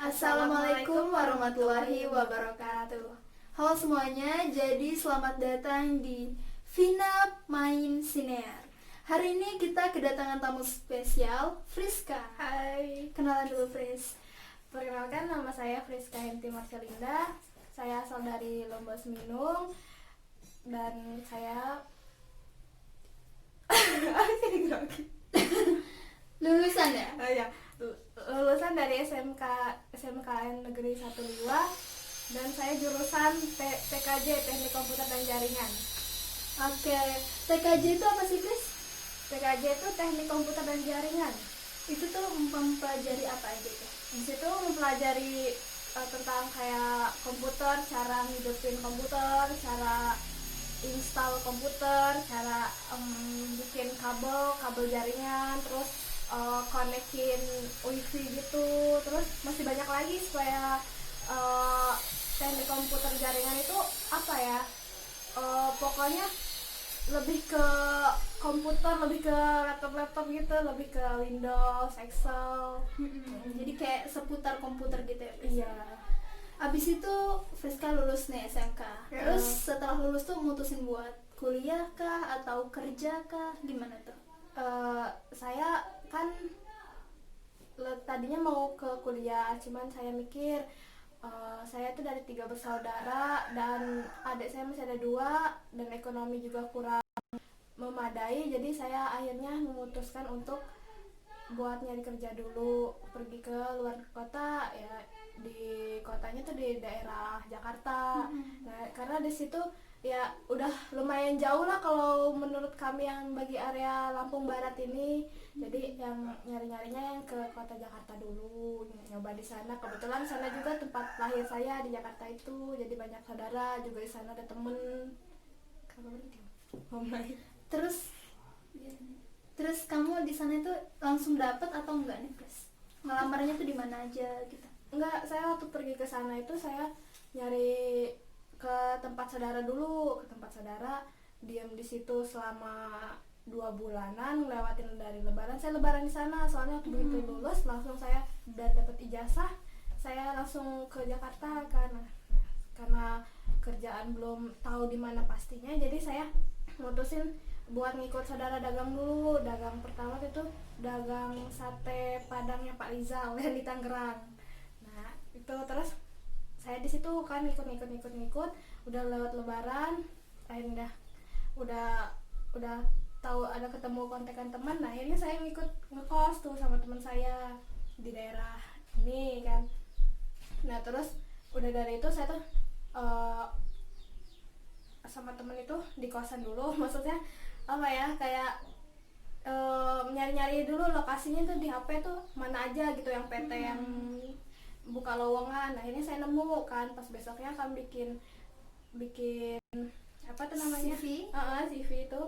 Assalamualaikum warahmatullahi wabarakatuh. Halo semuanya, jadi selamat datang di Vina Main Sinear. Hari ini kita kedatangan tamu spesial, Friska. Hai, Kenalan dulu, Fris. perkenalkan nama saya Friska Henti Marcelinda. Saya asal dari Lombok Seminung dan saya jadi grogi. Lulusan ya? Oh ya, lulusan dari SMKN Negeri 12 dan saya jurusan TKJ Teknik Komputer dan Jaringan. Oke, TKJ itu apa sih, Fris? TKJ itu Teknik Komputer dan Jaringan. Itu tuh mempelajari apa aja tuh? Di situ mempelajari tentang kayak komputer, cara ngidupin komputer, cara install komputer, cara bikin kabel jaringan, terus konekin wifi gitu, terus masih banyak lagi supaya teknik komputer jaringan itu apa ya, pokoknya lebih ke komputer, lebih ke laptop gitu, lebih ke Windows, Excel. Jadi kayak seputar komputer gitu ya, Fris? Iya. Abis itu Friska lulus nih SMK. Terus setelah lulus tuh mutusin buat kuliah kah atau kerja kah? Gimana tuh? Saya kan tadinya mau ke kuliah, cuman saya mikir saya tuh dari 3 bersaudara dan adik saya masih ada 2 dan ekonomi juga kurang memadai, jadi saya akhirnya memutuskan untuk buat nyari kerja dulu, pergi ke luar kota ya, di kotanya tuh di daerah Jakarta. Nah, karena di situ ya udah lumayan jauh lah kalau menurut kami yang bagi area Lampung Barat ini, jadi yang nyari-nyarinya yang ke kota Jakarta dulu, nyoba di sana. Kebetulan sana juga tempat lahir saya di Jakarta itu, jadi banyak saudara juga di sana, ada temen. Terus kamu di sana itu langsung dapet atau enggak nih, Fris? Ngelamarnya tuh di mana aja gitu? Enggak, saya waktu pergi ke sana itu saya nyari ke tempat saudara dulu, diam di situ selama 2 bulanan, ngelewatin dari lebaran. Saya lebaran di sana, soalnya waktu begitu lulus langsung saya udah dapet ijazah, saya langsung ke Jakarta karena kerjaan belum tahu di mana pastinya, jadi saya mutusin buat ngikut saudara dagang dulu. Dagang pertama itu dagang sate padangnya Pak Rizal yang di Tangerang. Nah itu terus saya di situ kan ngikut, udah lewat lebaran, akhirnya udah tahu ada ketemu kontekan teman. Nah akhirnya saya ngikut ngekos tuh sama teman saya di daerah ini kan. Nah terus udah dari itu saya tuh sama temen itu di kosan dulu, maksudnya apa ya, kayak nyari-nyari dulu lokasinya tuh di HP tuh mana aja gitu yang PT yang buka lowongan. Nah ini saya nemu kan, pas besoknya kan bikin apa tuh namanya, CV itu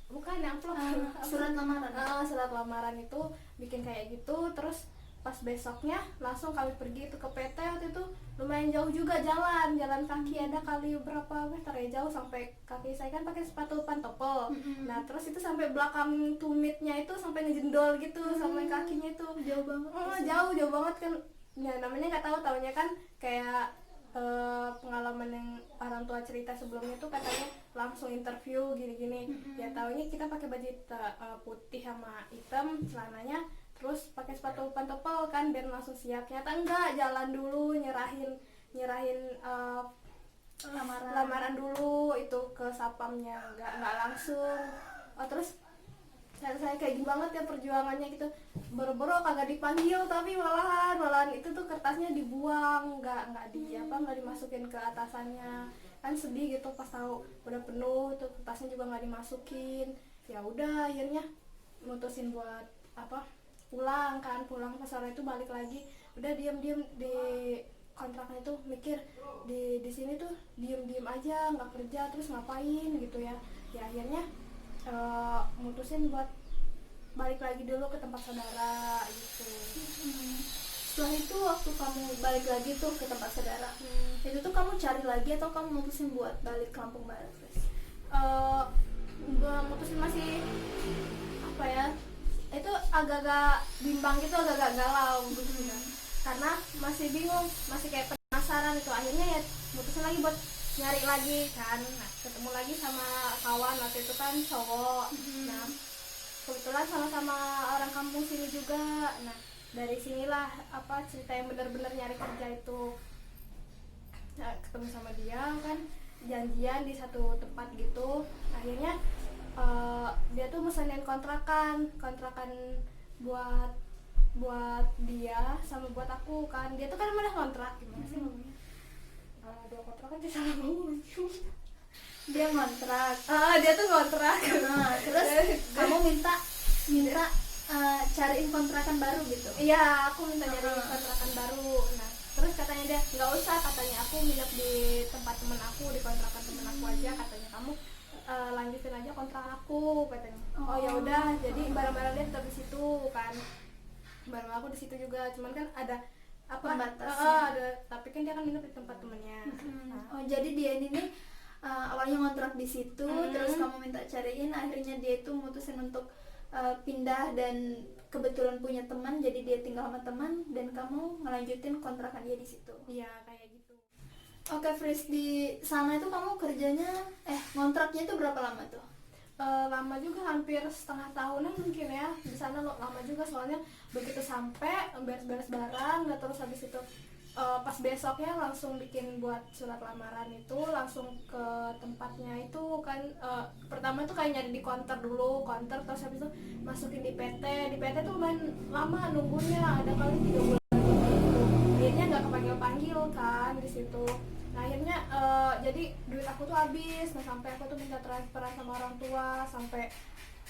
bukan amplop, surat lamaran. Surat lamaran itu bikin kayak gitu. Terus pas besoknya langsung kami pergi itu ke PT. Waktu itu lumayan jauh juga, jalan kaki, ada kali berapa meter ya, jauh sampai kaki saya kan pakai sepatu pantopel. Nah terus itu sampai belakang tumitnya itu sampai ngejendol gitu, sampai kakinya itu Jauh banget. jauh banget kan ya, namanya nggak tahu, taunya kan kayak pengalaman yang orang tua cerita sebelumnya tuh katanya langsung interview gini-gini. Ya taunya kita pakai baju putih sama hitam celananya, terus pakai sepatu pantopel kan biar langsung siap. Ternyata enggak, jalan dulu, nyerahin lamaran dulu itu ke sapamnya, enggak langsung. Terus saya kayak gini banget ya perjuangannya gitu, boro-boro kagak dipanggil, tapi malahan itu tuh kertasnya dibuang, nggak dimasukin ke atasannya. Kan sedih gitu pas tahu udah penuh tuh kertasnya, juga nggak dimasukin. Ya udah akhirnya mutusin buat pulang ke sore itu, balik lagi udah diem di kontraknya itu, mikir di sini tuh diem aja nggak kerja, terus ngapain gitu ya. Ya akhirnya mutusin buat balik lagi dulu ke tempat saudara gitu. Setelah itu waktu kamu balik lagi tuh ke tempat saudara, itu tuh kamu cari lagi atau kamu mutusin buat balik ke Lampung Barat, Fris? Gue mutusin masih apa ya, itu agak-agak bimbang gitu, agak-agak galau gitu ya. karena masih bingung, masih kayak penasaran itu. Akhirnya ya mutusin lagi buat nyari lagi kan. Nah, ketemu lagi sama kawan waktu itu kan cowok. Nah, kebetulan sama-sama orang kampung sini juga. Nah, dari sinilah apa cerita yang benar-benar nyari kerja itu. Nah, ketemu sama dia kan, janjian di satu tempat gitu. Akhirnya dia tuh mesenin kontrakan buat dia sama buat aku kan. Dia tuh kan udah kontrak, gimana sih ngomongnya, dua kontrakan sih salah ngomong. Dia ngontrak. Dia tuh kontrak. Terus kamu minta cariin kontrakan baru gitu. Iya, aku minta nyari kontrakan baru. Nah, terus katanya dia nggak usah, katanya aku nginep di tempat temen aku, di kontrakan temen aku aja, katanya kamu lanjutin aja kontrak aku, katanya. Oh ya udah, jadi barang-barang dia tetap di situ kan, barang aku di situ juga, cuman kan ada apa pembatasnya. ada, tapi kan dia kan nginep di tempat temennya. Oh, jadi dia ini nih awalnya ngontrak di situ, terus kamu minta cariin, akhirnya dia itu mutusin untuk pindah dan kebetulan punya teman, jadi dia tinggal sama teman dan kamu ngelanjutin kontrakan dia di situ. Iya, kayak gitu. Oke, Fris, di sana itu kamu kerjanya ngontraknya itu berapa lama tuh? Lama juga, hampir setengah tahunan mungkin ya. Di sana lama juga, soalnya begitu sampai beres-beres barang, nah terus habis itu pas besoknya langsung bikin buat surat lamaran itu, langsung ke tempatnya itu kan. Pertama tuh kayak nyari di counter dulu, terus habis itu masukin di PT tuh lumayan lama nunggunya, ada kali 3 bulan gitu. Akhirnya nggak kepanggil kan di situ. Nah, akhirnya jadi duit aku tuh habis. Nah, sampai aku tuh minta transferan sama orang tua, sampai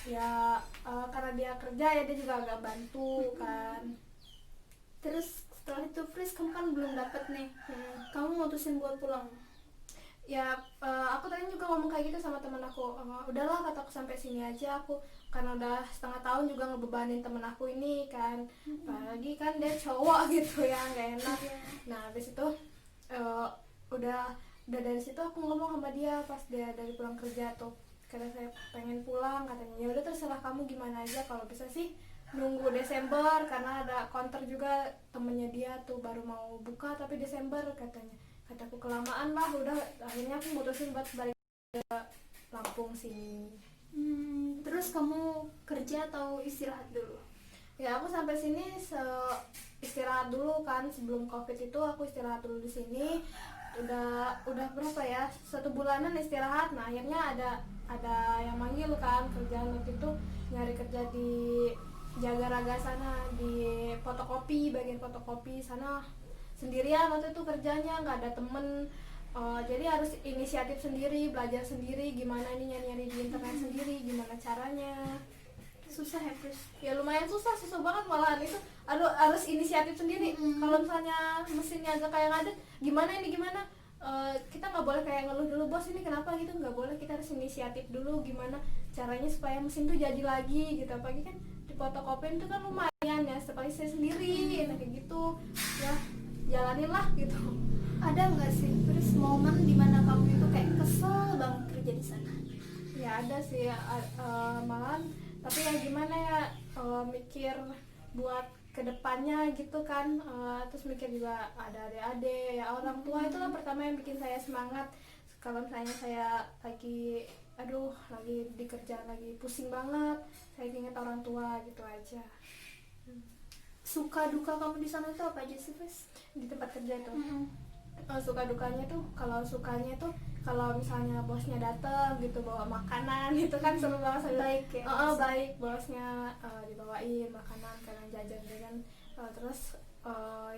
ya karena dia kerja ya, dia juga agak bantu kan. Terus setelah itu, Fris, kamu kan belum dapet nih, kamu mutusin buat pulang. Ya aku tadi juga ngomong kayak gitu sama temen aku, udahlah kataku sampai sini aja, aku karena udah setengah tahun juga ngebebanin temen aku ini kan, apalagi kan dia cowok gitu ya, nggak enak. Nah, habis itu udah dari situ aku ngomong sama dia pas dia dari pulang kerja tuh, karena saya pengen pulang, katanya ya udah terserah kamu gimana aja, kalau bisa sih nunggu Desember karena ada counter juga temennya dia tuh baru mau buka tapi Desember katanya. Kataku kelamaan lah, udah akhirnya aku mutusin buat balik ke Lampung sini. Terus kamu kerja atau istirahat dulu? Ya aku sampai sini istirahat dulu kan, sebelum Covid itu aku istirahat dulu di sini. Udah berapa ya, 1 bulanan istirahat. Nah, akhirnya ada yang manggil kan kerjaan waktu itu, nyari kerja di Jagaraga sana, di fotokopi, bagian fotokopi sana. Sendirian waktu itu kerjanya, nggak ada temen. Jadi harus inisiatif sendiri, belajar sendiri gimana ini, nyari di internet sendiri gimana caranya. Susah ya, Fris? Ya lumayan susah banget malahan itu. Harus inisiatif sendiri. Kalau misalnya mesinnya agak kayak ngadet, gimana kita nggak boleh kayak ngeluh dulu, bos ini kenapa gitu, nggak boleh. Kita harus inisiatif dulu gimana caranya supaya mesin tuh jadi lagi gitu. Apalagi kan di fotokopi itu kan lumayan ya, seperti saya sendiri kayak gitu ya, jalanin lah gitu. Ada nggak sih, Fris, momen dimana kamu itu kayak kesel banget kerja di sana? Ya ada sih, malahan, tapi ya gimana ya, mikir buat kedepannya gitu kan. Terus mikir juga ada adik-adik ya, orang tua itulah pertama yang bikin saya semangat. Kalau misalnya saya lagi di kerjaan lagi pusing banget, saya ingat orang tua gitu aja. Suka duka kamu di sana itu apa aja sih, Fris? Di tempat kerja itu suka dukanya tuh, kalau sukanya tuh kalau misalnya bosnya datang gitu bawa makanan itu kan seru banget. Baik ya? Baik, bosnya dibawain makanan, kadang jajan. Terus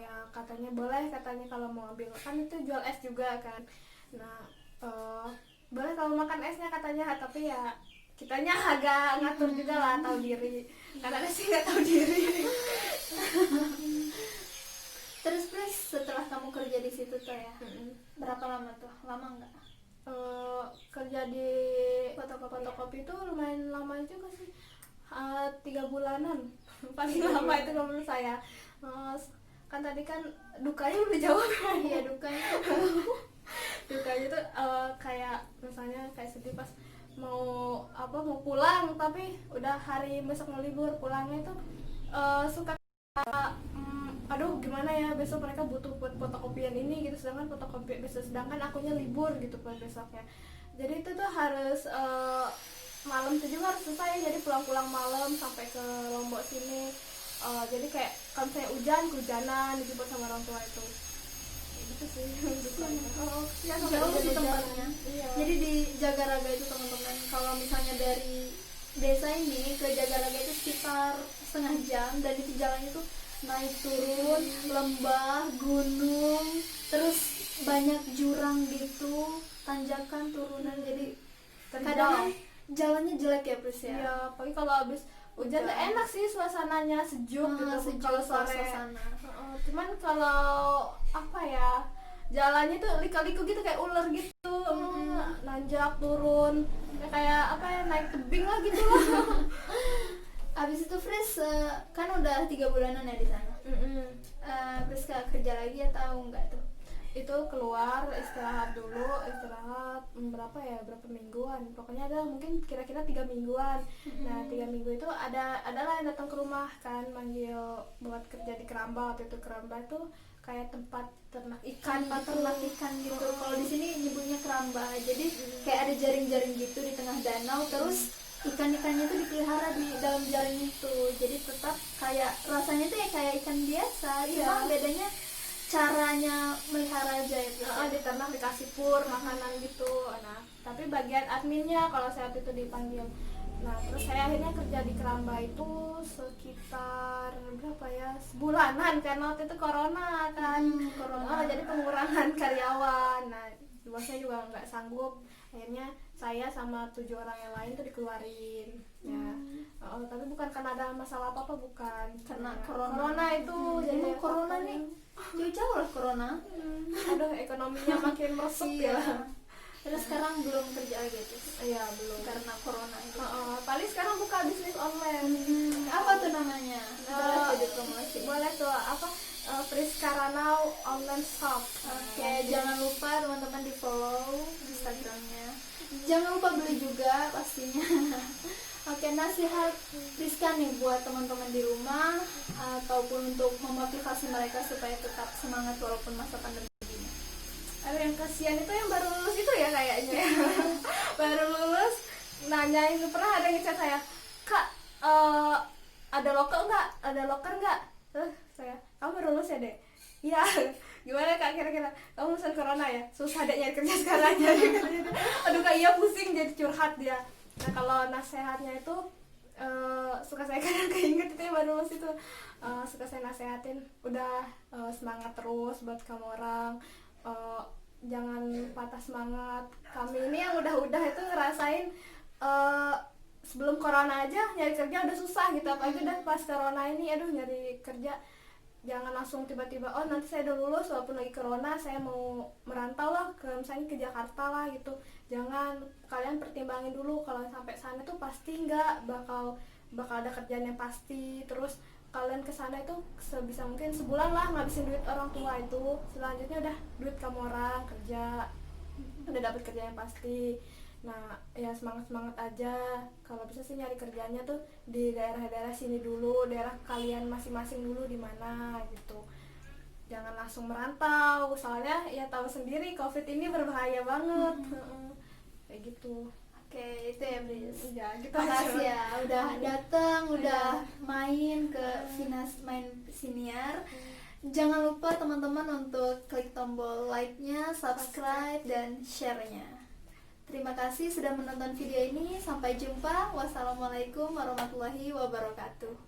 ya katanya boleh, katanya kalau mau ambil kan itu jual es juga kan. Nah, boleh kalau makan esnya katanya, tapi ya kitanya agak ngatur juga lah, tahu diri. Kadang sih nggak tahu diri. Terus, Fris, setelah kamu kerja di situ tuh ya, berapa lama tuh? Lama nggak? Kerja di fotokopi itu lumayan lama juga sih, 3 bulanan paling lama itu kalau menurut saya. Kan tadi kan dukanya udah jawab. Iya, dukanya tuh kayak misalnya kayak sedih pas mau pulang, tapi udah hari besok mau libur, pulangnya itu suka aduh gimana ya, besok mereka butuh buat fotokopian ini gitu, sedangkan akunya libur gitu pada besoknya. Jadi itu tuh harus malam itu juga harus selesai, jadi pulang malam sampai ke Lombok sini. Jadi kayak kalau misalnya kehujanan dijemput sama orang tua itu gitu sih. Ya, jauh sih tempatnya. Iya. Jadi di Jagaraga itu teman-teman, kalau misalnya dari desa ini ke Jagaraga itu sekitar setengah jam, dan itu jalannya tuh naik turun, lembah, gunung, terus banyak jurang gitu, tanjakan, turunan, jadi kadang jalannya jelek ya Pris ya. Iya, apalagi kalau habis hujan tuh enak sih, suasananya sejuk gitu Sejuk kalau sore. suasana. Cuman kalau apa ya, jalannya tuh liku-liku gitu kayak ular gitu, nanjak turun, kayak apa ya, naik tebing lah gitu lah. Abis itu Pris kan udah 3 bulanan ya di sana. Pris kerja lagi atau enggak tuh? Itu keluar istirahat dulu, berapa mingguan, pokoknya ada mungkin kira-kira 3 mingguan. Nah 3 minggu itu adalah yang datang ke rumah kan, manggil buat kerja di Keramba. Waktu itu Keramba tuh kayak tempat ternak ikan, gitu. Kalau di sini nyebutnya keramba, jadi kayak ada jaring-jaring gitu di tengah danau, terus ikan-ikannya tuh dipelihara di dalam jaring itu, jadi tetap kayak rasanya tuh ya kayak ikan biasa, cuma bedanya caranya melihara aja itu. Diternak, dikasih pur, makanan gitu. Nah, tapi bagian adminnya kalau saya waktu itu dipanggil. Nah, terus saya akhirnya kerja di Keramba itu sekitar berapa ya, sebulanan, karena waktu itu corona kan. Jadi pengurangan karyawan. Nah, bosnya juga nggak sanggup. Akhirnya saya sama 7 orang yang lain tuh dikeluarin. Ya, tapi bukan karena ada masalah apa-apa, bukan. Karena Nah, corona itu. Jadi Jadi corona nih jauh-jauh lah corona. Aduh, ekonominya makin meresep ya. Terus sekarang belum kerja lagi tuh? Iya, belum. Karena corona itu. Paling sekarang buka bisnis online. Apa tuh namanya? Boleh tuh dipromosi. Boleh tuh, apa? Friskara Now Online Shop. Oke, jangan lupa teman-teman di follow Instagramnya. Jangan lupa beli juga pastinya. Oke, nasihat Friska nih buat teman-teman di rumah ataupun untuk memotivasi mereka supaya tetap semangat walaupun masa pandemi ini. Aduh, yang kasihan itu yang baru lulus itu ya kayaknya. Baru lulus nanyain, pernah ada yang chat saya, "Kak, ada loker nggak?" Terus saya, "Kamu baru lulus ya, Dek?" "Iya." "Gimana Kak, kira-kira kamu lulusan corona ya? Susah Dek nyari kerja sekarang." Aduh Kak, iya pusing, jadi curhat dia. Nah, kalau nasehatnya itu suka saya kadang keinget itu yang baru lulus itu, suka saya nasehatin, udah semangat terus buat kamu orang, jangan patah semangat. Kami ini yang udah itu ngerasain sebelum corona aja nyari kerja udah susah gitu, apalagi udah pas corona ini, aduh nyari kerja jangan langsung tiba-tiba, oh nanti saya udah lulus walaupun lagi corona saya mau merantau lah ke misalnya ke Jakarta lah gitu. Jangan, kalian pertimbangin dulu, kalau sampai sana tuh pasti nggak bakal ada kerjaan yang pasti. Terus kalian kesana itu sebisa mungkin sebulan lah ngabisin duit orang tua itu, selanjutnya udah duit kamu orang kerja, udah dapet kerja yang pasti. Nah ya semangat aja, kalau bisa sih nyari kerjanya tuh di daerah-daerah sini dulu, daerah kalian masing-masing dulu di mana gitu, jangan langsung merantau, soalnya ya tahu sendiri COVID ini berbahaya banget. Kayak gitu. Oke, itu ya Bris. Ya, gitu. Makasih ya udah datang, udah main ke Finas Main Siniar. Jangan lupa teman-teman untuk klik tombol like-nya, subscribe, dan share-nya. Terima kasih sudah menonton video ini. Sampai jumpa. Wassalamualaikum warahmatullahi wabarakatuh.